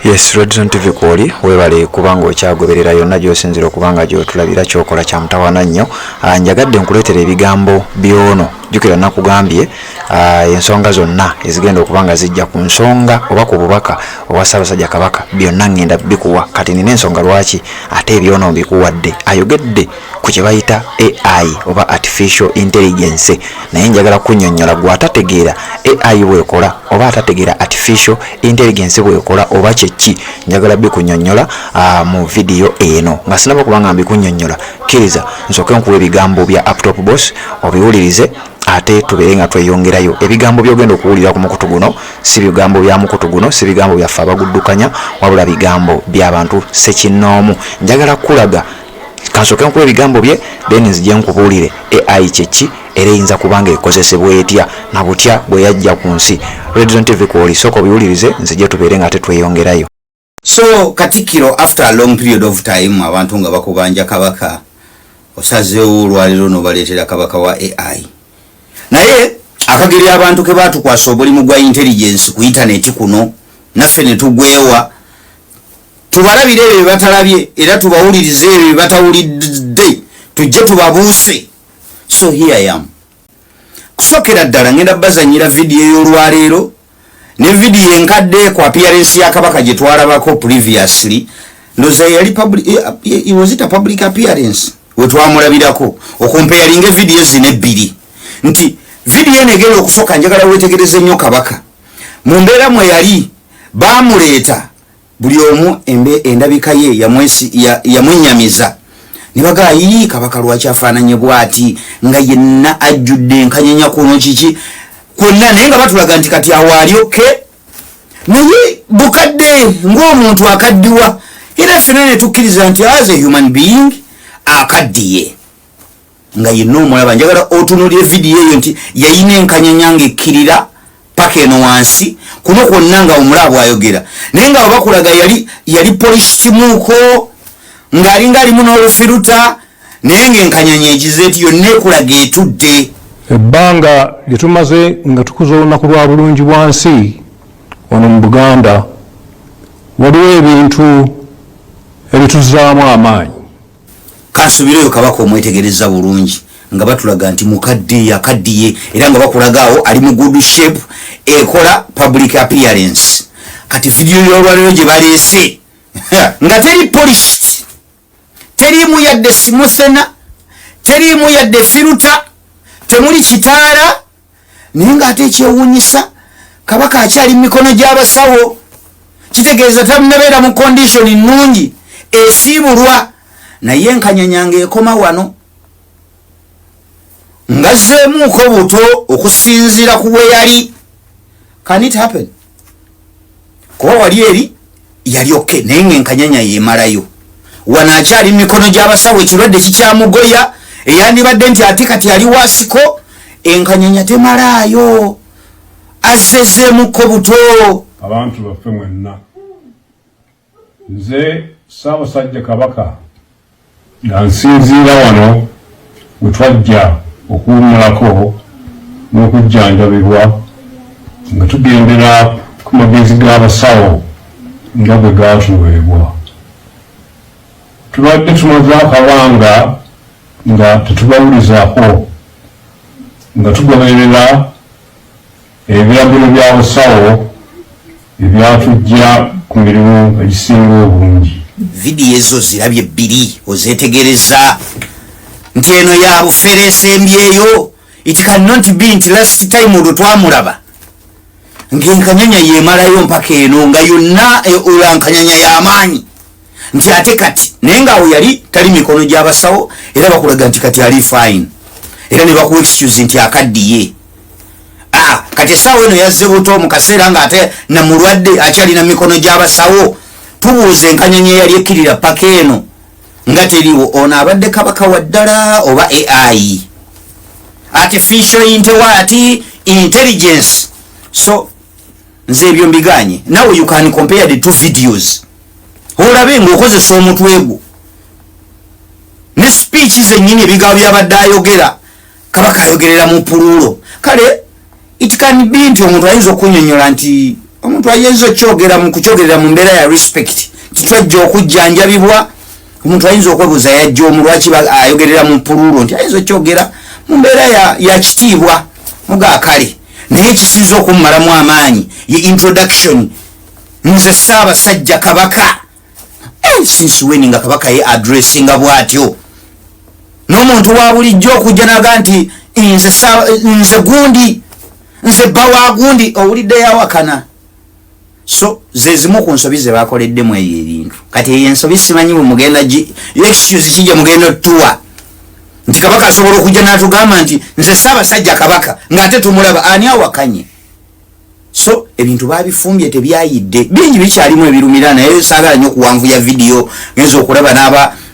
Yes, Redson TV Koli webale kubanga okyagoberera yonna gy'osinzira okubanga gy'otulabira kyokola kya mutawana nnyo. Njagadde nkuleetera ebigambo byono jjukira nakugambye ensonga zonna ezigenda okubanga zijja ku nsonga oba ku bubaka obwa Ssaabasajja Kabaka byonna ngenda bikuwa kati nina ensonga lwaki ate ebyono mbikuwadde. Ayogedde ku kye bayita AI oba Artificial Intelligence, naye njagala kunnyonnyola gwe atategeera AI bwekola oba atategeera Artificial Intelligence bwekola oba kyeki, njagala bikunnyonnyola mu video eno nga sinaba kubanga mbikunnyonnyola kkiriza nsooke nkuwa ebigambo bya Aptop Boss obiwulirize ate tubeere nga tweyongerayo. Ebigambo byogenda okuwulira ku mukutu guno si bigambo bya mukutu guno, si bigambo byaffe abaguddukanya, wabula bigambo by'abantu ssekinnoomu. Njagala kulaga kansooke nkuwa ebigambo bye then nzije nkubuulire AI kyeki era eyinza kubanga ekozesebwa etya na butya bwe yajja ku nsi. Redson TV Koli sooka obiwulirize nzije tubeere nga ate tweyongerayo. So Katikkiro after a long period of time abantu nga bakubanja Kabaka osazeewo olwaliro n'obaleetera Kabaka wa AI. Naye akageri abantu ke batukwasa obulimu gwa intelligence ku internet kuno naffe ne tugwewa tubalabire ebyo batalabye era tubawulirize ebyo batawulidde tujje tubabuuse. So here I am. Kusokera ddala ngenda bazanyira video y'olwaleero ne video enkadde ku appearance ya Kabaka gye twalabako previously. Ndoza yali public, it was it a public appearance we twamulabirako okumpeyalinga video zino ebbiri nti video eno egenda okusoka njagala wetegereze nnyo Kabaka mu mbeera mwe yali baamuleeta buli omu endabika ye yamwenyamiza ne bagaa Kabaka lwaki afaananye bw'ati nga yenna ajjudde enkanyenya kuno kiki kwonna naye nga batulaga nti kati awo ali oke naye bukadde ng'omuntu akaddiwa era ffenna ne tukkiriza nti as a human being akaddiye nga yenna omulaba. Njagala otunuulire video eyo nti yayina enkanyanya ng'ekkirira paka eno wansi kuno kwonna nga omulaba ayogera naye nga bakulaga yali polisimuuko ng'alinga alimu n'olufiruta naye ng'enkanyanya egize eti yonna ekulaga etudde. Ebbanga lye tumaze nga tukuza olunaku lwa bulungi bwansi wano mu Buganda waliwo ebintu ebituzaamu amaanyi. Kansubireyo Kabaka omwetegereza bulungi nga batulaga nti mukadde akaddiye era nga bakulagaawo ali mu good shape ekola public appearance. Kati video y'olwaleero gye baleese nga teri polished, teriimu yadde simusena, teriimu yadde firuta, temuli kitaala naye ng'ate ekyewuunyisa Kabaka akyali mu mikono gy'abasawo, kitegeeza tamunabeera mu condition nnungi esiibulwa naye enkanyanya ng'ekoma wano ngazzeemuuko buto okusinziira ku bwe yali. Can it happen? Kuba wali eri yali oke naye ng'enkanyanya yeemalayo wano akyali mu mikono gy'abasawo ekirwadde kikyamugoya eyandibadde nti ate kati ali waasiko enkanyanya temalaayo azzeemuuko buto. Abantu baffe mwenna nze Ssaabasajja Kabaka nga nsinziira wano we twajja okuwummulako n'okujjanjabibwa nga tugendera ku magezi g'abasawo nga bwe gaatuweebwa. Tubadde tumaze akabanga nga tetubawulizaako nga tugoberera ebiragiro by'abasawo ebyatujja ku mirimu egisinga obulungi. Video ezo zirabye bbiri ozetegereza nti eno ya bufere esembyeyo. It cannot be nti last time olwo twamulaba ng'enkanyanya yeemalayo mpaka eno nga yonna olankanyanya y'amaanyi nti ate kati naye ng'awo yali tali mikono gy'abasawo era bakulaga nti kati ali fine era ne bakuwa excuse nti akaddiye. Kati essaawa eno yazze buto mu kaseera ng'ate namulwadde akyalina mikono gy'abasawo. Tubuuze enkanyanya eyali ekkirira paka eno nga teriwo ono abadde Kabaka wa ddala oba AI Artificial Intelligence. So nze ebyo mbiganye. Now you can compare the two videos olabe ng'okozesa omutwe gwo ne speech zennyini ebigambo byabadde ayogera Kabaka ayogerera mu pululo. Kale it can be nti omuntu ayinza okunnyonnyola nti omuntu ayinza okyogera mu kuchogerera mu mbeera ya respect kitwajja okujjanjabibwa omuntu ayinza okwebuuza yajja omu lwaki ayogerera mu mpuluulo nti ayinza okyogera mu mbeera ya kitiibwa mugaakale naye kisinza okummalamu amaanyi ye introduction nze Ssaabasajja Kabaka since when nga Kabaka ye addressinga bw'atyo n'omuntu wa bulijjo okujja naga nti nze gundi nze bbawa gundi owulidde yawakana. So zezimu ku nsobi ze bakoleddemu eyo ebintu kati eyo ensobi simanyi bwe mugenda excuse kijja mugenda otuwa nti Kabaka asobola okujja n'atugamba nti nze Ssaabasajja Kabaka ng'ate tumulaba ani awakanye. So ebintu babifumbye tebyayidde bingi bikyalimu ebirumira naye saagala nnyo okuwanvuya video ngenza okulaba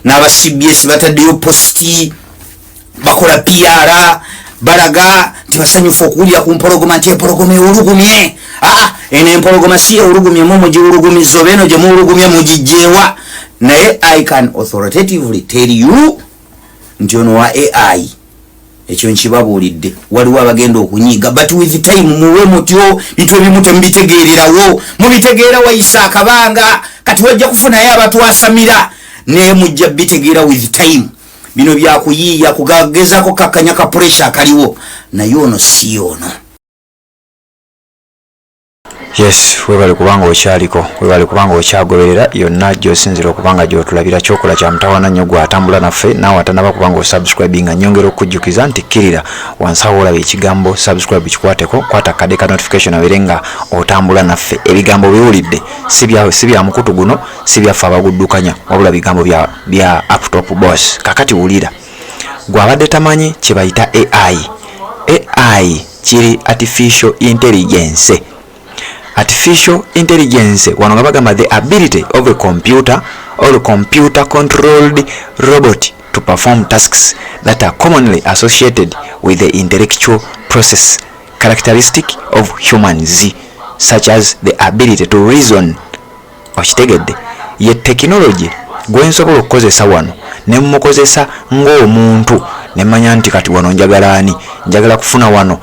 n'aba CBS bataddeyo posti bakola PR balaga nti basanyufu okuwulira ku mpologoma nti empologoma ewulugumye. Eno empologoma si ewulugumye mu mugiwulugumiza oba eno gye muwulugumye mugijjeewa. Naye I can authoritatively tell you nti ono wa AI ekyo nkibabuulidde waliwo abagenda okunyiga but with time muwe mutyo bintu ebimu temubitegeererawo mubitegeera wayisa akabanga kati wajja kufunayo abatwasamira naye mujja bitegeera with time. Bino byakuyiiya kugagezako kakkanya ka pressure akaliwo naye ono si ono. Yes, webale kubanga okyaliko webale kubanga okyagoberera yonna gy'osinzira okubanga gy'otulabira kyokola kya mutawaana nnyo gw'atambula naffe naawe atanaba kubanga osubscribinga nyongera okujjukiza nti kkirira wansi awo olaba ekigambo subscribe kikwateko kwata kadde ka notification abere nga otambula naffe. Ebigambo biwulidde si bya mukutu guno si byaffe abaguddukanya wabula bigambo bya uptop boss. Kakati wulira gwe abadde tamanyi kye bayita AI kiri artificial intelligence. Artificial intelligence wano nga bagamba the ability of a computer or a computer controlled robot to perform tasks that are commonly associated with the intellectual process characteristic of humans such as the ability to reason. Okitegedde ye technology gwensobola okukozesa wano ne mukozesa ng'omuntu ne manya nti kati wano njagala kufuna wano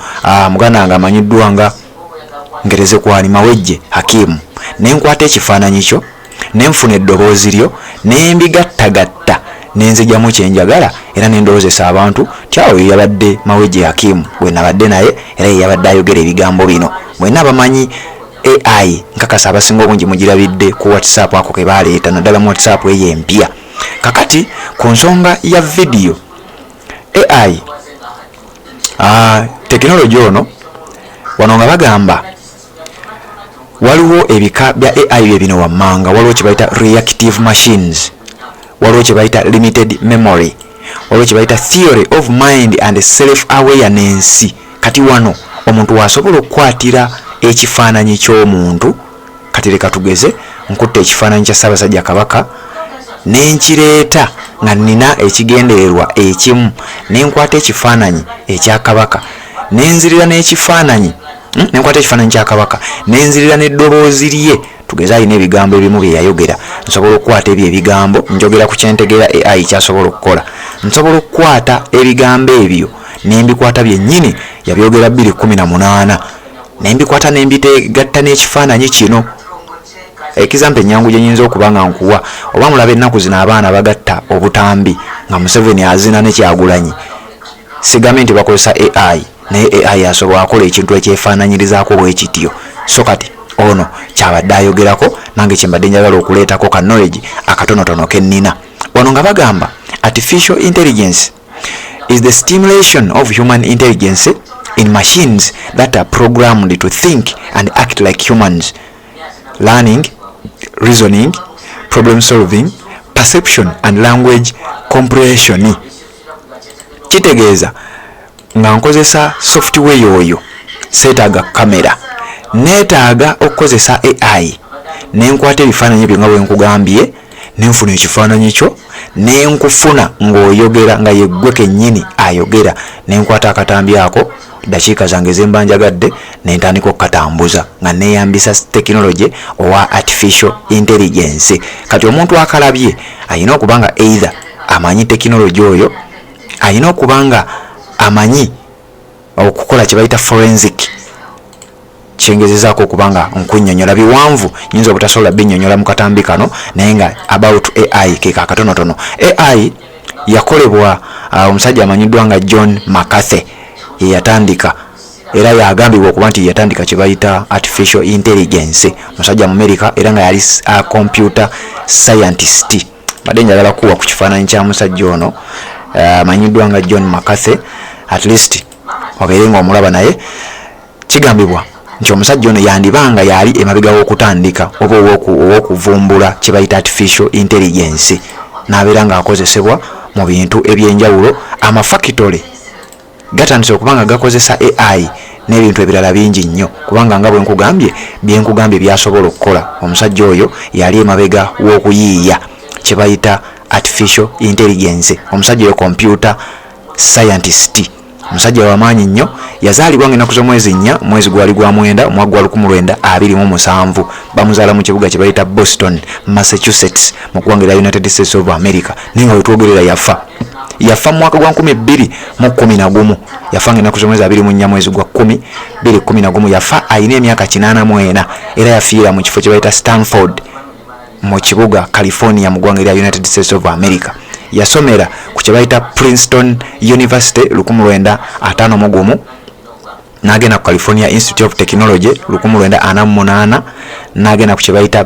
muganda nga amanyiddwa nga ngereze kwani mawejje Hakimu nenkwata ekifaananyi kyo nenfuna eddoboozi lyo nembigattagatta nenzigyamu kyenjagala era nendoozesa abantu tyawo yabadde mawejje Hakimu bwe nabadde naye era yabadde ayogera ebigambo bino. Mwenna abamanyi AI nkakasa abasinga obungi mugirabidde ku WhatsApp ako ke baleeta naddala mu WhatsApp eyo empya. Kakati ku nsonga ya video AI tekinologi ono wano nga bagamba waliwo ebika bya AI bino wammanga waliwo kye bayita reactive machines waliwo kye bayita limited memory waliwo kye bayita theory of mind and self awareness. Kati wano omuntu wasobola okukwatira ekifaananyi ky'omuntu kati leka tugeze nkutta ekifaananyi kya Ssaabasajja Kabaka nenkireeta nga nina ekigendererwa ekimu nenkwata ekifaananyi ekya Kabaka nenzirira n'ekifaananyi nenkwata ekifaananyi kya Kabaka nenzirira n'eddoboozi lye tugeze alina ebigambo ebimu bye yayogera nsobola okukwata ebyo ebigambo njogera ku kyentegeera AI kyasobola okukola. Nsobola okukwata ebigambo ebyo nembikwata byennyini yabyogera 2018 nembikwata nembitegatta n'ekifaananyi kino. Ekizampe ennyangu gye nyinza okuba nga nkuwa oba mulaba ennaku zino abaana bagatta obutambi nga Museveni azina ne Kyagulanyi sigambye nti bakozesa AI naye AI asobola akola ekintu ekyefaananyirizaako bwe kityo. So kati ono kyabadde ayogerako nange kyembadde njagala okuleetako ka knowledge akatonotono kennina wano nga bagamba artificial intelligence is the stimulation of human intelligence in machines that are programmed to think and act like humans. Learning, reasoning, problem solving, perception and language comprehension. Kitegeeza nga nkozesa software oyo seetaaga kamera neetaaga okukozesa AI nenkwata ebifaananyi byo nga bwe nkugambye nenfuna ekifaananyi kyo nenkufuna ng'oyogera nga yeggwe kennyini ayogera nenkwata akatambi ako dakiika zange zemba njagadde nentandika okukatambuza nga neeyambisa tekinologi owa artificial intelligence. Kati omuntu akalabye alina okuba nga either amanyi tekinologi oyo alina okuba nga amanyi okukola kye bayita forensic kyengezezaako kubanga nkunnyonnyola biwanvu nyinza obutasobola binnyonnyola mu katambi kano naye nga about AI ke kakatonotono. AI yakolebwa omusajja amanyiddwa nga John McCarthy ye yatandika era yagambibwa okuba nti yatandika kye bayita artificial intelligence, omusajja mu America era nga yali computer scientist. Badde njagala kuwa ku kifaananyi kya musajja ono amanyiddwa nga John McCarthy, at least obeere nga omulaba naye. Kigambibwa nti omusajja ono yandibanga yali emabega w'okutandika oba ow'okuvumbula kye bayita artificial intelligence, n'abeera ng'akozesebwa mu bintu ebyenjawulo. Amafakitole gatandise okuba nga gakozesa AI n'ebintu ebirala bingi nnyo, kubanga nga byenkugambye byasobola okukola. Omusajja oyo yali emabega w'okuyiiya kye bayita artificial intelligence, omusajja oyo computer scientist, omusajja w'amaanyi nnyo. Yazaalibwa ng'ennaku z'omwezi 4 mwezi gwali gwa 9 omwaka gwa 1927. Bamuzaala mu kibuga kye bayita Boston, Massachusetts mu ggwanga lya United States of America. Naye nga wetwogerera yafa mu mwaka gwa 2011. Yafa ng'ennaku z'omwezi 24 mwezi gwa 10 2011. Yafa alina emyaka 84 era yafiira mu kifo kye bayita Stanford mu kibuga California mu ggwanga lya United States of America. Yasomera ku kye bayita Princeton University 1951, n'agenda ku California Institute of Technology 1948, n'agenda ku kye bayita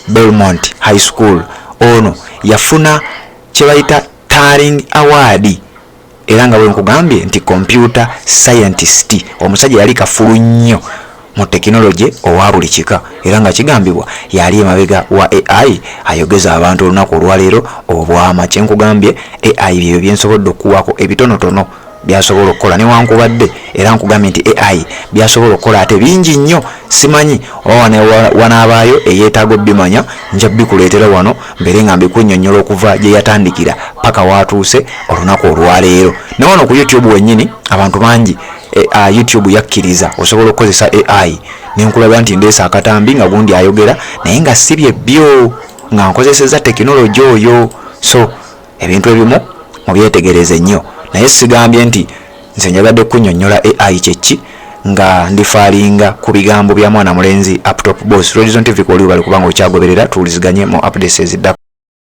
Belmont High School. Ono yafuna kye bayita Turing Award era nga bwe nkugambye nti computer scientist, omusajja yali kafulu nnyo mu technology owa buli kika, era nga kigambibwa yali emabega wa AI ayogeza abantu olunaku olwaleero obwama. Kyenkugambye AI byo byensobodde okuwaako ebitonotono byasobola okukola newankubadde era nkugambye nti AI byasobola okukola ate bingi nnyo. Simanyi wanaabaayo eyeetaaga bimanya, nja bikuleetera wano mbere nga mbikunnyonnyola okuva gye yatandikira paka watuuse olunaku olwaleero. Ne wano ku YouTube wennyini abantu bangi YouTube yakkiriza osobola okukozesa AI. Nenkulaba nti ndeesa akatambi nga gundi ayogera naye nga si bye byo, nga nkozeseza tekinologi oyo. So ebintu ebimu mubyetegereze nnyo, naye sigambye nti nze njagadde kunnyonnyola AI kyeki nga ndifaalinga ku bigambo bya mwana mulenzi Uptop Boss. Horizon TV kwoli bali kubanga okyagoberera tuwuliziganye mu updates ezidda.